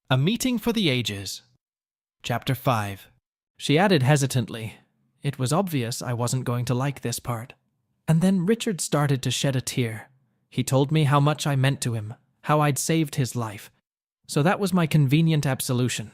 A Meeting for the Ages. Chapter 5. She added hesitantly, "It was obvious I wasn't going to like this part." And then Richard started to shed a tear. He told me how much I meant to him, how I'd saved his life. So that was my convenient absolution.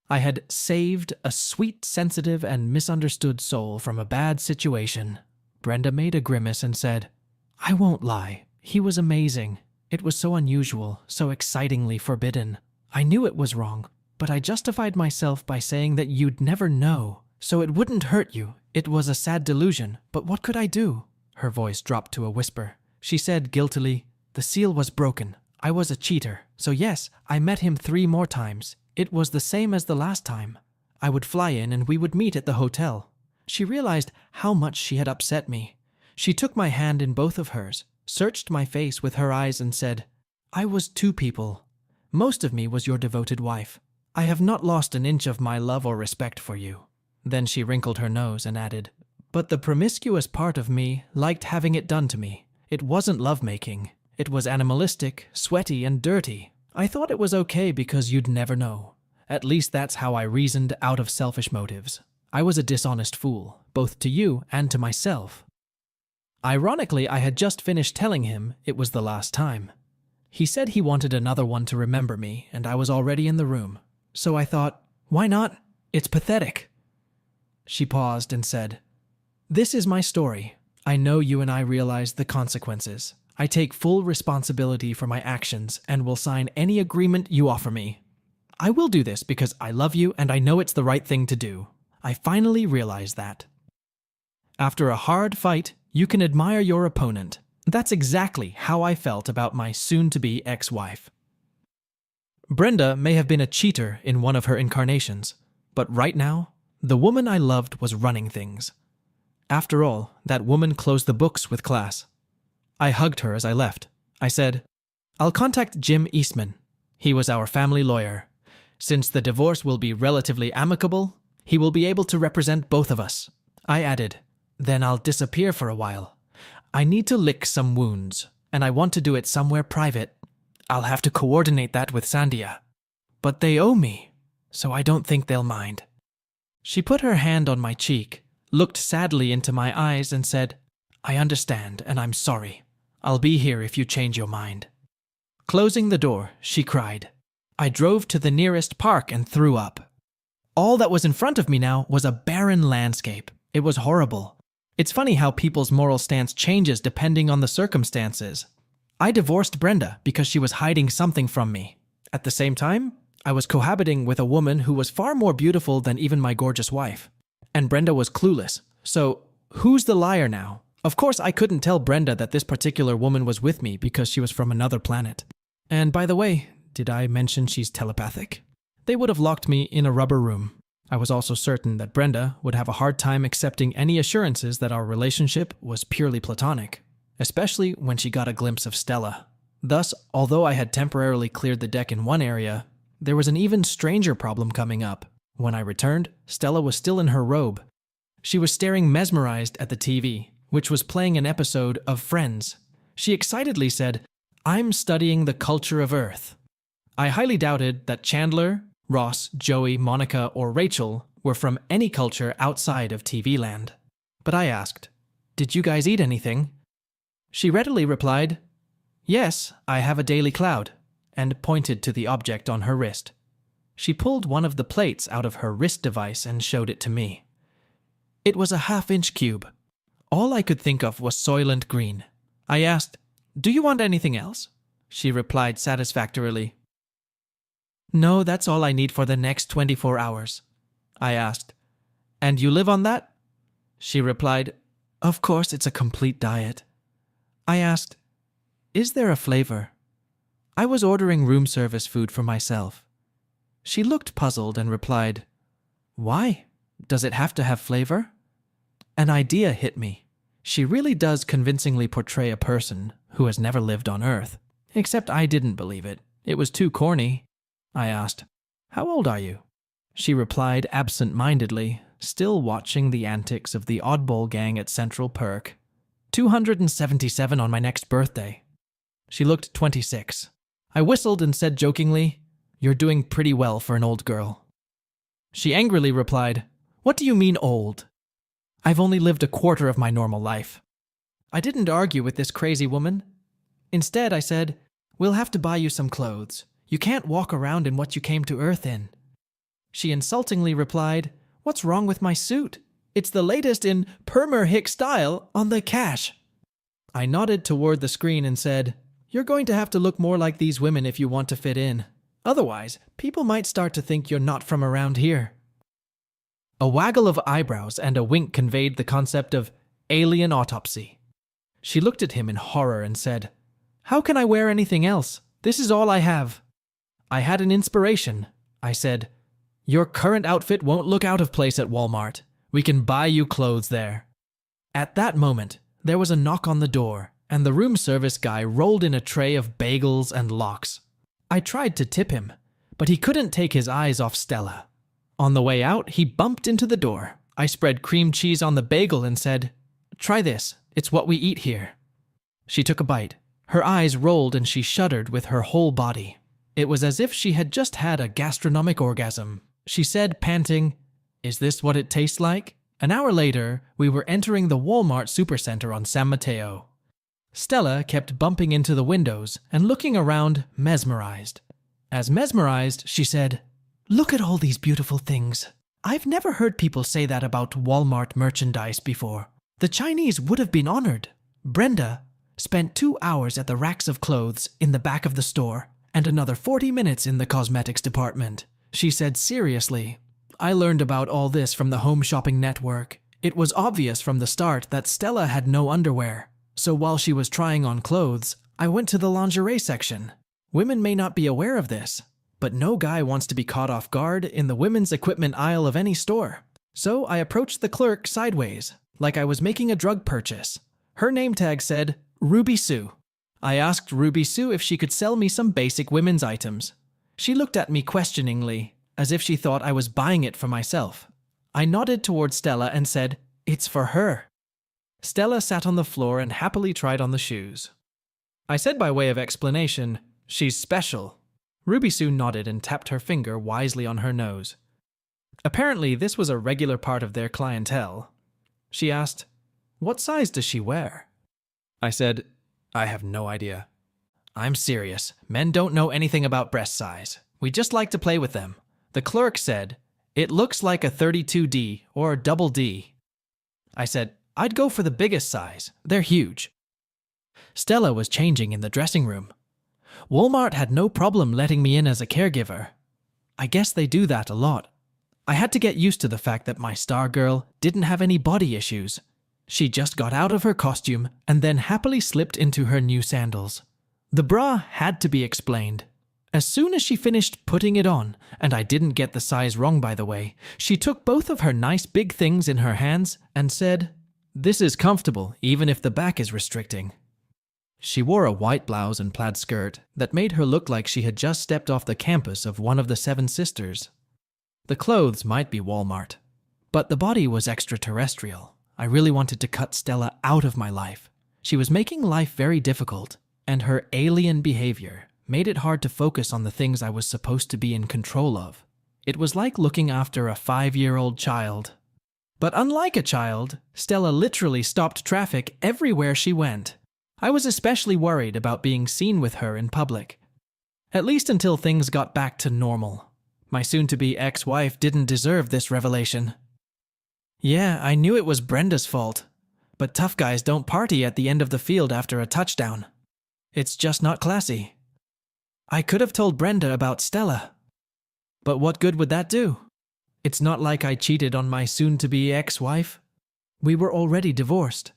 I had saved a sweet, sensitive, and misunderstood soul from a bad situation. Brenda made a grimace and said, "I won't lie. He was amazing. It was so unusual, so excitingly forbidden. I knew it was wrong, but I justified myself by saying that you'd never know, so it wouldn't hurt you. It was a sad delusion, but what could I do?" Her voice dropped to a whisper. She said guiltily, "The seal was broken. I was a cheater. So yes, I met him 3 more times. It was the same as the last time. I would fly in and we would meet at the hotel." She realized how much she had upset me. She took my hand in both of hers, searched my face with her eyes and said, "I was 2 people. Most of me was your devoted wife. I have not lost an inch of my love or respect for you." Then she wrinkled her nose and added, "But the promiscuous part of me liked having it done to me. It wasn't lovemaking. It was animalistic, sweaty, and dirty. I thought it was okay because you'd never know. At least that's how I reasoned out of selfish motives. I was a dishonest fool, both to you and to myself." Ironically, I had just finished telling him it was the last time. He said he wanted another one to remember me, and I was already in the room. So I thought, why not? It's pathetic. She paused and said, "This is my story. I know you and I realize the consequences. I take full responsibility for my actions and will sign any agreement you offer me. I will do this because I love you and I know it's the right thing to do. I finally realize that. After a hard fight, you can admire your opponent. That's exactly how I felt about my soon-to-be ex-wife. Brenda may have been a cheater in one of her incarnations, but right now, the woman I loved was running things. After all, that woman closed the books with class. I hugged her as I left. I said, "I'll contact Jim Eastman. He was our family lawyer. Since the divorce will be relatively amicable, he will be able to represent both of us." I added, "Then I'll disappear for a while. I need to lick some wounds, and I want to do it somewhere private. I'll have to coordinate that with Sandia. But they owe me, so I don't think they'll mind." She put her hand on my cheek, looked sadly into my eyes, and said, "I understand, and I'm sorry. I'll be here if you change your mind." Closing the door, she cried. I drove to the nearest park and threw up. All that was in front of me now was a barren landscape. It was horrible. It's funny how people's moral stance changes depending on the circumstances. I divorced Brenda because she was hiding something from me. At the same time, I was cohabiting with a woman who was far more beautiful than even my gorgeous wife. And Brenda was clueless. So, who's the liar now? Of course, I couldn't tell Brenda that this particular woman was with me because she was from another planet. And by the way, did I mention she's telepathic? They would have locked me in a rubber room. I was also certain that Brenda would have a hard time accepting any assurances that our relationship was purely platonic, especially when she got a glimpse of Stella. Thus, although I had temporarily cleared the deck in one area, there was an even stranger problem coming up. When I returned, Stella was still in her robe. She was staring mesmerized at the TV, which was playing an episode of Friends. She excitedly said, "I'm studying the culture of Earth." I highly doubted that Chandler, Ross, Joey, Monica, or Rachel were from any culture outside of TV land. But I asked, "Did you guys eat anything?" She readily replied, "Yes, I have a daily cloud," and pointed to the object on her wrist. She pulled one of the plates out of her wrist device and showed it to me. It was a 1/2-inch cube. All I could think of was Soylent Green. I asked, "Do you want anything else?" She replied satisfactorily, "No, that's all I need for the next 24 hours. I asked, "And you live on that?" She replied, "Of course, it's a complete diet." I asked, "Is there a flavor?" I was ordering room service food for myself. She looked puzzled and replied, "Why? Does it have to have flavor?" An idea hit me. She really does convincingly portray a person who has never lived on Earth. Except I didn't believe it. It was too corny. I asked, "How old are you?" She replied absent-mindedly, still watching the antics of the oddball gang at Central Perk. 277 on my next birthday. She looked 26. I whistled and said jokingly, You're doing pretty well for an old girl." She angrily replied, "What do you mean old? I've only lived a quarter of my normal life." I didn't argue with this crazy woman. Instead, I said, "We'll have to buy you some clothes. You can't walk around in what you came to Earth in." She insultingly replied, "What's wrong with my suit? It's the latest in Permer Hick style on the cash." I nodded toward the screen and said, "You're going to have to look more like these women if you want to fit in. Otherwise, people might start to think you're not from around here." A waggle of eyebrows and a wink conveyed the concept of alien autopsy. She looked at him in horror and said, "How can I wear anything else? This is all I have." I had an inspiration. I said, "Your current outfit won't look out of place at Walmart. We can buy you clothes there." At that moment, there was a knock on the door, and the room service guy rolled in a tray of bagels and lox. I tried to tip him, but he couldn't take his eyes off Stella. On the way out, he bumped into the door. I spread cream cheese on the bagel and said, "Try this. It's what we eat here." She took a bite. Her eyes rolled and she shuddered with her whole body. It was as if she had just had a gastronomic orgasm. She said, panting, "Is this what it tastes like?" An hour later, we were entering the Walmart supercenter on San Mateo. Stella kept bumping into the windows and looking around, mesmerized. As mesmerized, she said, "Look at all these beautiful things. I've never heard people say that about Walmart merchandise before. The Chinese would have been honored." Brenda spent 2 hours at the racks of clothes in the back of the store and another 40 minutes in the cosmetics department. She said seriously, "I learned about all this from the Home Shopping Network. It was obvious from the start that Stella had no underwear. So while she was trying on clothes, I went to the lingerie section. Women may not be aware of this, but no guy wants to be caught off guard in the women's equipment aisle of any store. So I approached the clerk sideways, like I was making a drug purchase. Her name tag said, Ruby Sue. I asked Ruby Sue if she could sell me some basic women's items. She looked at me questioningly, as if she thought I was buying it for myself. I nodded toward Stella and said, "It's for her." Stella sat on the floor and happily tried on the shoes. I said by way of explanation, "She's special." Ruby Sue nodded and tapped her finger wisely on her nose. Apparently, this was a regular part of their clientele. She asked, "What size does she wear?" I said, "I have no idea." "I'm serious. Men don't know anything about breast size. We just like to play with them." The clerk said, "It looks like a 32D or a double D." I said, "I'd go for the biggest size. They're huge." Stella was changing in the dressing room. Walmart had no problem letting me in as a caregiver. I guess they do that a lot. I had to get used to the fact that my star girl didn't have any body issues. She just got out of her costume and then happily slipped into her new sandals. The bra had to be explained. As soon as she finished putting it on, and I didn't get the size wrong by the way, she took both of her nice big things in her hands and said, "This is comfortable even if the back is restricting." She wore a white blouse and plaid skirt that made her look like she had just stepped off the campus of one of the Seven Sisters. The clothes might be Walmart, but the body was extraterrestrial. I really wanted to cut Stella out of my life. She was making life very difficult, and her alien behavior made it hard to focus on the things I was supposed to be in control of. It was like looking after a 5-year-old child. But unlike a child, Stella literally stopped traffic everywhere she went. I was especially worried about being seen with her in public. At least until things got back to normal. My soon-to-be ex-wife didn't deserve this revelation. Yeah, I knew it was Brenda's fault, but tough guys don't party at the end of the field after a touchdown. It's just not classy. I could have told Brenda about Stella. But what good would that do? It's not like I cheated on my soon-to-be ex-wife. We were already divorced.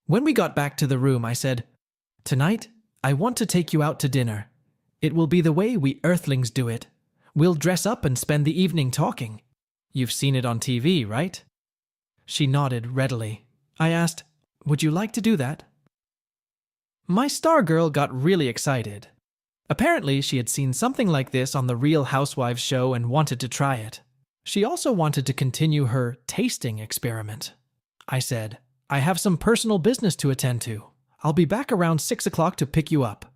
When we got back to the room, I said, "Tonight, I want to take you out to dinner. It will be the way we Earthlings do it. We'll dress up and spend the evening talking. You've seen it on TV, right?" She nodded readily. I asked, "Would you like to do that?" My star girl got really excited. Apparently, she had seen something like this on the Real Housewives show and wanted to try it. She also wanted to continue her tasting experiment. I said, "I have some personal business to attend to. I'll be back around 6 o'clock to pick you up."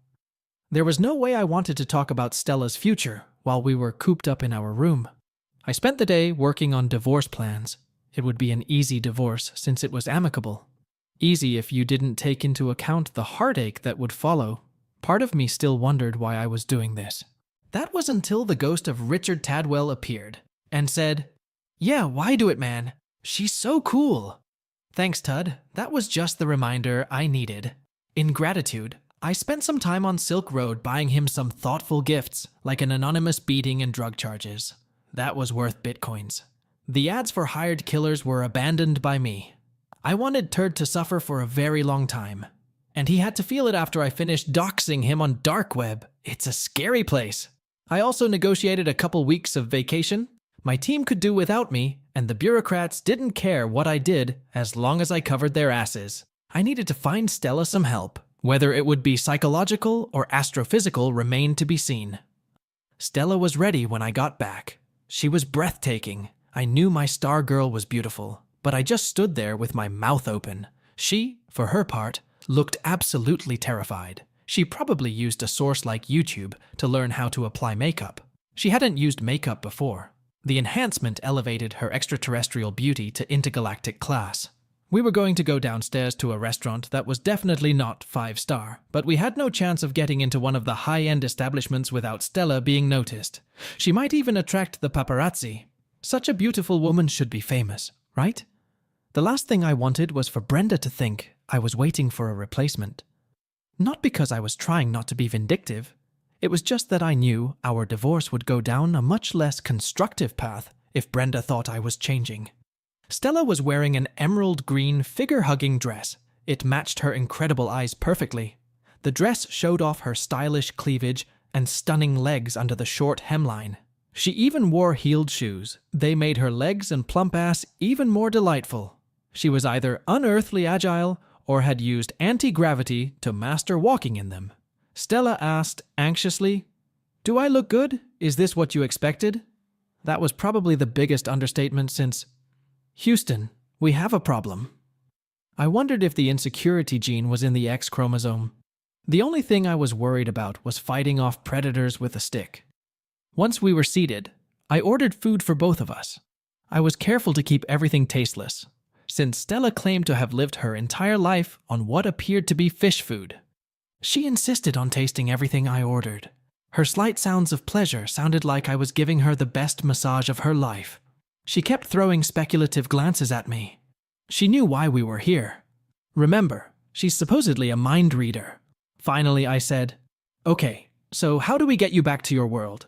There was no way I wanted to talk about Stella's future while we were cooped up in our room. I spent the day working on divorce plans. It would be an easy divorce since it was amicable. Easy if you didn't take into account the heartache that would follow. Part of me still wondered why I was doing this. That was until the ghost of Richard Tadwell appeared and said, "Yeah, why do it, man? She's so cool." Thanks, Tud. That was just the reminder I needed. In gratitude, I spent some time on Silk Road buying him some thoughtful gifts, like an anonymous beating and drug charges. That was worth bitcoins. The ads for hired killers were abandoned by me. I wanted Turd to suffer for a very long time. And he had to feel it after I finished doxing him on dark web. It's a scary place. I also negotiated a couple weeks of vacation. My team could do without me, and the bureaucrats didn't care what I did as long as I covered their asses. I needed to find Stella some help. Whether it would be psychological or astrophysical remained to be seen. Stella was ready when I got back. She was breathtaking. I knew my star girl was beautiful, but I just stood there with my mouth open. She, for her part, looked absolutely terrified. She probably used a source like YouTube to learn how to apply makeup. She hadn't used makeup before. The enhancement elevated her extraterrestrial beauty to intergalactic class. We were going to go downstairs to a restaurant that was definitely not 5-star, but we had no chance of getting into one of the high-end establishments without Stella being noticed. She might even attract the paparazzi. Such a beautiful woman should be famous, right? The last thing I wanted was for Brenda to think I was waiting for a replacement. Not because I was trying not to be vindictive. It was just that I knew our divorce would go down a much less constructive path if Brenda thought I was changing. Stella was wearing an emerald green figure-hugging dress. It matched her incredible eyes perfectly. The dress showed off her stylish cleavage and stunning legs under the short hemline. She even wore heeled shoes. They made her legs and plump ass even more delightful. She was either unearthly agile or had used anti-gravity to master walking in them. Stella asked anxiously, "Do I look good? Is this what you expected?" That was probably the biggest understatement since, "Houston, we have a problem." I wondered if the insecurity gene was in the X chromosome. The only thing I was worried about was fighting off predators with a stick. Once we were seated, I ordered food for both of us. I was careful to keep everything tasteless, since Stella claimed to have lived her entire life on what appeared to be fish food. She insisted on tasting everything I ordered. Her slight sounds of pleasure sounded like I was giving her the best massage of her life. She kept throwing speculative glances at me. She knew why we were here. Remember, she's supposedly a mind reader. Finally, I said, "Okay, so how do we get you back to your world?"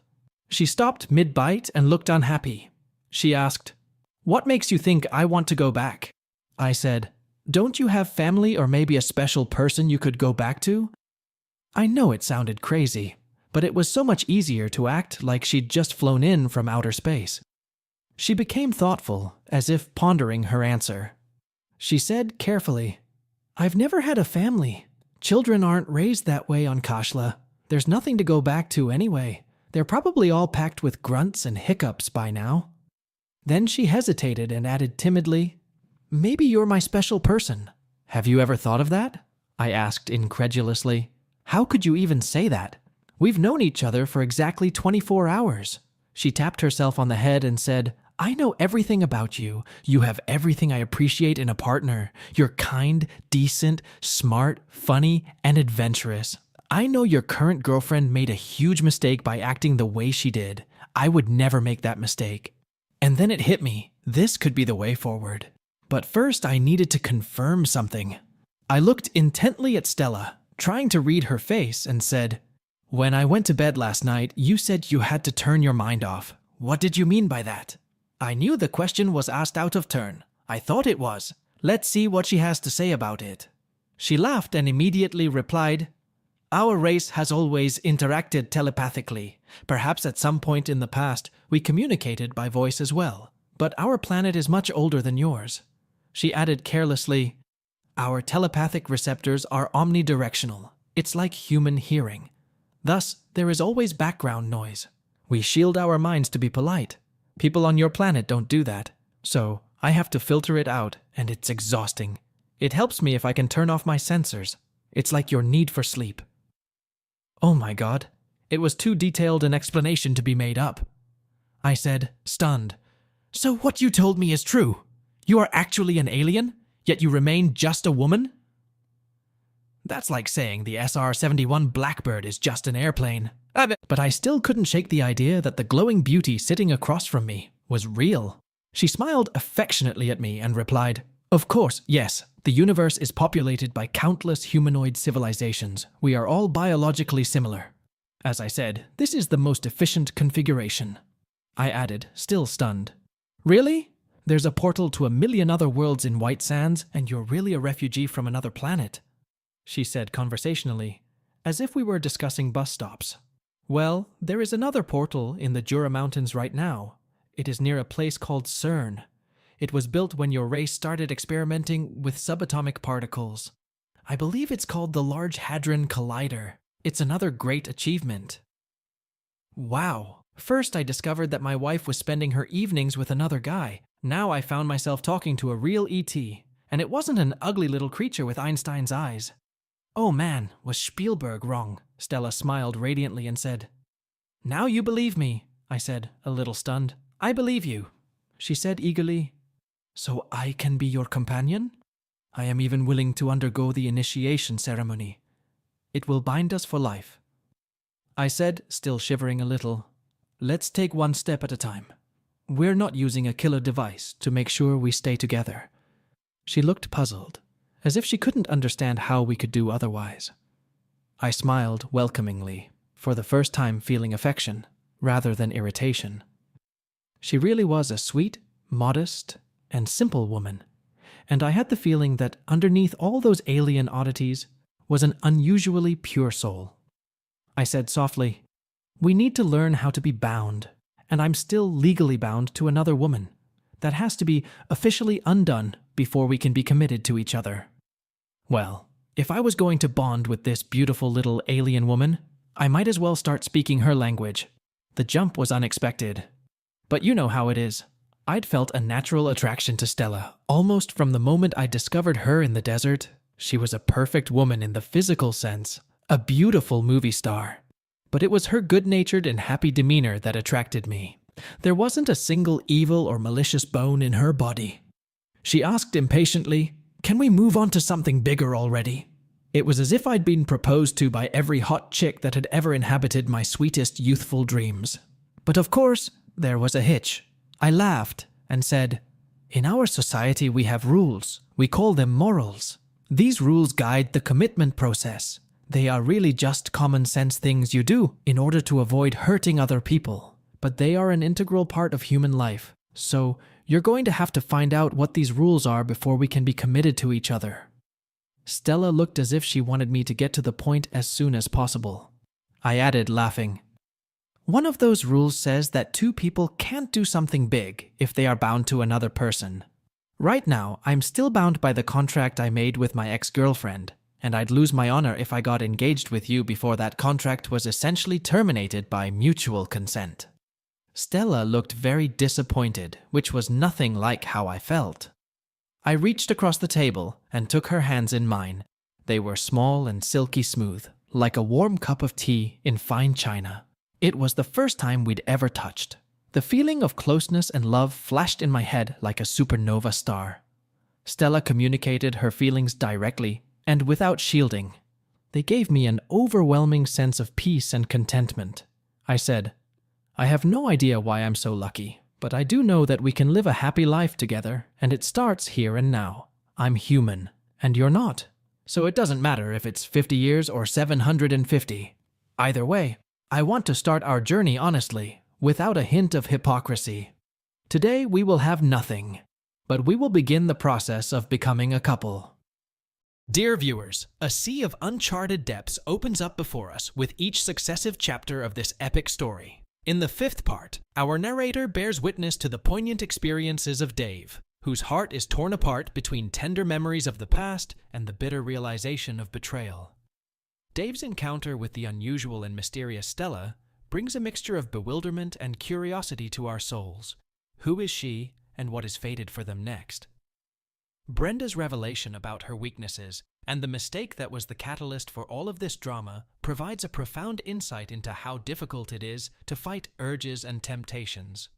She stopped mid-bite and looked unhappy. She asked, "What makes you think I want to go back?" I said, "Don't you have family or maybe a special person you could go back to?" I know it sounded crazy, but it was so much easier to act like she'd just flown in from outer space. She became thoughtful, as if pondering her answer. She said carefully, "I've never had a family. Children aren't raised that way on Kashla. There's nothing to go back to anyway. They're probably all packed with grunts and hiccups by now." Then she hesitated and added timidly, "Maybe you're my special person." "Have you ever thought of that?" I asked incredulously. "How could you even say that? We've known each other for exactly 24 hours. She tapped herself on the head and said, "I know everything about you. You have everything I appreciate in a partner. You're kind, decent, smart, funny, and adventurous. I know your current girlfriend made a huge mistake by acting the way she did. I would never make that mistake." And then it hit me. This could be the way forward. But first I needed to confirm something. I looked intently at Stella, trying to read her face, and said, "When I went to bed last night, you said you had to turn your mind off. What did you mean by that?" I knew the question was asked out of turn. I thought it was. Let's see what she has to say about it. She laughed and immediately replied, "Our race has always interacted telepathically. Perhaps at some point in the past, we communicated by voice as well. But our planet is much older than yours." She added carelessly, "Our telepathic receptors are omnidirectional. It's like human hearing. Thus, there is always background noise. We shield our minds to be polite. People on your planet don't do that. So, I have to filter it out, and it's exhausting. It helps me if I can turn off my sensors. It's like your need for sleep." Oh my God. It was too detailed an explanation to be made up. I said, stunned, "So what you told me is true? You are actually an alien, yet you remain just a woman?" That's like saying the SR-71 Blackbird is just an airplane. But I still couldn't shake the idea that the glowing beauty sitting across from me was real. She smiled affectionately at me and replied, "Of course, yes. The universe is populated by countless humanoid civilizations. We are all biologically similar. As I said, this is the most efficient configuration." I added, still stunned, "Really? There's a portal to 1,000,000 other worlds in White Sands, and you're really a refugee from another planet?" She said conversationally, as if we were discussing bus stops. "Well, there is another portal in the Jura Mountains right now. It is near a place called CERN. It was built when your race started experimenting with subatomic particles. I believe it's called the Large Hadron Collider. It's another great achievement." Wow. First I discovered that my wife was spending her evenings with another guy. Now I found myself talking to a real ET, and it wasn't an ugly little creature with Einstein's eyes. "Oh man, was Spielberg wrong?" Stella smiled radiantly and said. "Now you believe me," I said, a little stunned. "I believe you." She said eagerly, "So I can be your companion? I am even willing to undergo the initiation ceremony. It will bind us for life." I said, still shivering a little, "Let's take one step at a time. We're not using a killer device to make sure we stay together." She looked puzzled, as if she couldn't understand how we could do otherwise. I smiled welcomingly, for the first time feeling affection, rather than irritation. She really was a sweet, modest, and simple woman, and I had the feeling that underneath all those alien oddities was an unusually pure soul. I said softly, "We need to learn how to be bound, and I'm still legally bound to another woman. That has to be officially undone before we can be committed to each other." Well, if I was going to bond with this beautiful little alien woman, I might as well start speaking her language. The jump was unexpected. But you know how it is. I'd felt a natural attraction to Stella almost from the moment I discovered her in the desert. She was a perfect woman in the physical sense, a beautiful movie star. But it was her good-natured and happy demeanor that attracted me. There wasn't a single evil or malicious bone in her body. She asked impatiently, "Can we move on to something bigger already?" It was as if I'd been proposed to by every hot chick that had ever inhabited my sweetest youthful dreams. But of course, there was a hitch. I laughed and said, "In our society we have rules. We call them morals. These rules guide the commitment process. They are really just common sense things you do in order to avoid hurting other people. But they are an integral part of human life. So you're going to have to find out what these rules are before we can be committed to each other." Stella looked as if she wanted me to get to the point as soon as possible. I added, laughing, "One of those rules says that two people can't do something big if they are bound to another person. Right now, I'm still bound by the contract I made with my ex-girlfriend, and I'd lose my honor if I got engaged with you before that contract was essentially terminated by mutual consent." Stella looked very disappointed, which was nothing like how I felt. I reached across the table and took her hands in mine. They were small and silky smooth, like a warm cup of tea in fine china. It was the first time we'd ever touched. The feeling of closeness and love flashed in my head like a supernova star. Stella communicated her feelings directly and without shielding. They gave me an overwhelming sense of peace and contentment. I said, "I have no idea why I'm so lucky, but I do know that we can live a happy life together, and it starts here and now. I'm human, and you're not. So it doesn't matter if it's 50 years or 750. Either way, I want to start our journey honestly, without a hint of hypocrisy. Today we will have nothing, but we will begin the process of becoming a couple." Dear viewers, a sea of uncharted depths opens up before us with each successive chapter of this epic story. In the fifth part, our narrator bears witness to the poignant experiences of Dave, whose heart is torn apart between tender memories of the past and the bitter realization of betrayal. Dave's encounter with the unusual and mysterious Stella brings a mixture of bewilderment and curiosity to our souls. Who is she, and what is fated for them next? Brenda's revelation about her weaknesses and the mistake that was the catalyst for all of this drama provides a profound insight into how difficult it is to fight urges and temptations.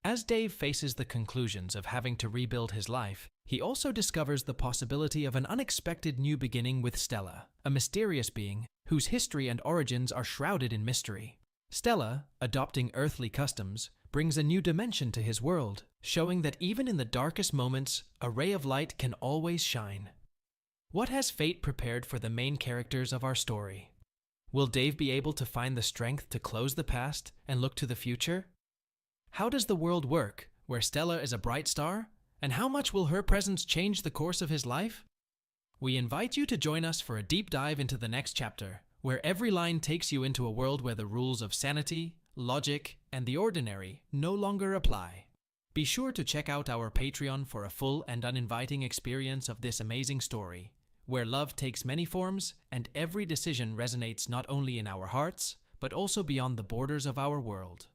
As Dave faces the conclusions of having to rebuild his life, he also discovers the possibility of an unexpected new beginning with Stella, a mysterious being whose history and origins are shrouded in mystery. Stella, adopting earthly customs, brings a new dimension to his world, showing that even in the darkest moments, a ray of light can always shine. What has fate prepared for the main characters of our story? Will Dave be able to find the strength to close the past and look to the future? How does the world work, where Stella is a bright star? And how much will her presence change the course of his life? We invite you to join us for a deep dive into the next chapter, where every line takes you into a world where the rules of sanity, logic, and the ordinary no longer apply. Be sure to check out our Patreon for a full and uninviting experience of this amazing story, where love takes many forms and every decision resonates not only in our hearts, but also beyond the borders of our world.